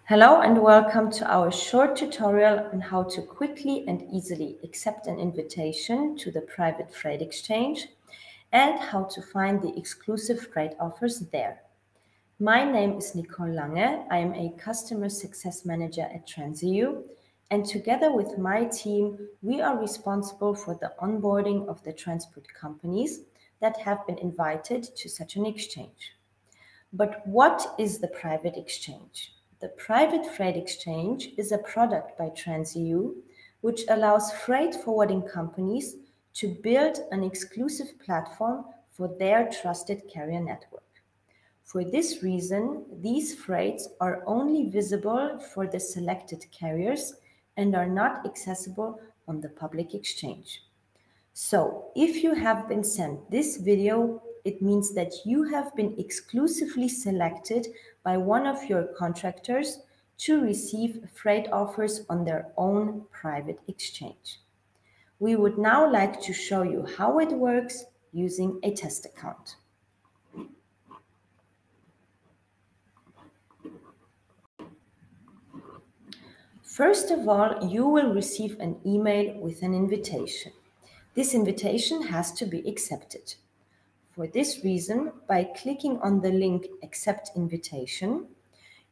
Hello and welcome to our short tutorial on how to quickly and easily accept an invitation to the Private Freight Exchange and how to find the exclusive freight offers there. My name is Nicole Lange. I am a Customer Success Manager at Trans.eu, and together with my team, we are responsible for the onboarding of the transport companies that have been invited to such an exchange. But what is the private exchange? The Private Freight Exchange is a product by Trans.eu which allows freight forwarding companies to build an exclusive platform for their trusted carrier network. For this reason, these freights are only visible for the selected carriers and are not accessible on the public exchange. So, if you have been sent this video, it means that you have been exclusively selected by one of your contractors to receive freight offers on their own private exchange. We would now like to show you how it works using a test account. First of all, you will receive an email with an invitation. This invitation has to be accepted. For this reason, by clicking on the link Accept Invitation,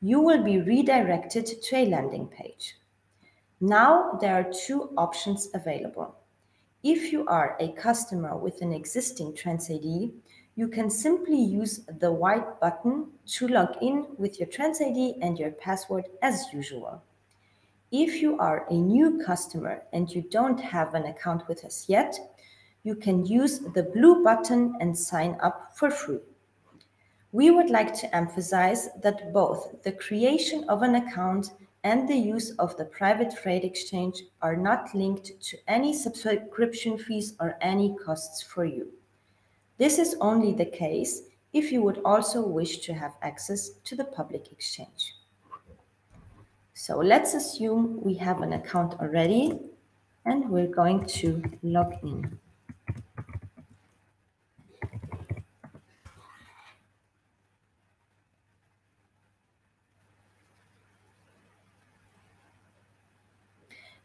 you will be redirected to a landing page. Now there are two options available. If you are a customer with an existing Trans ID, you can simply use the white button to log in with your Trans ID and your password as usual. If you are a new customer and you don't have an account with us yet, you can use the blue button and sign up for free. We would like to emphasize that both the creation of an account and the use of the Private Freight Exchange are not linked to any subscription fees or any costs for you. This is only the case if you would also wish to have access to the public exchange. So let's assume we have an account already and we're going to log in.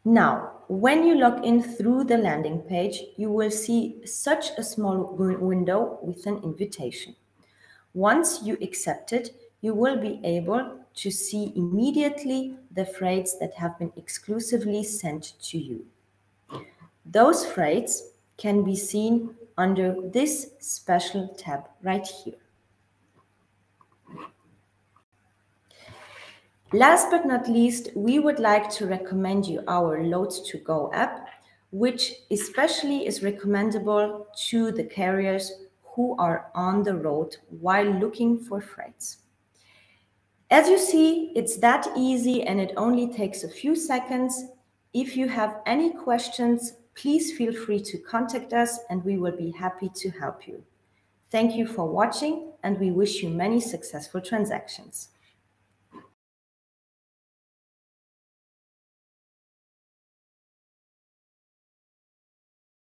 Now, when you log in through the landing page, you will see such a small window with an invitation. Once you accept it, you will be able to see immediately the freights that have been exclusively sent to you. Those freights can be seen under this special tab right here. Last but not least, we would like to recommend you our Load2Go app, which especially is recommendable to the carriers who are on the road while looking for freights. As you see, it's that easy and it only takes a few seconds. If you have any questions, please feel free to contact us and we will be happy to help you. Thank you for watching and we wish you many successful transactions.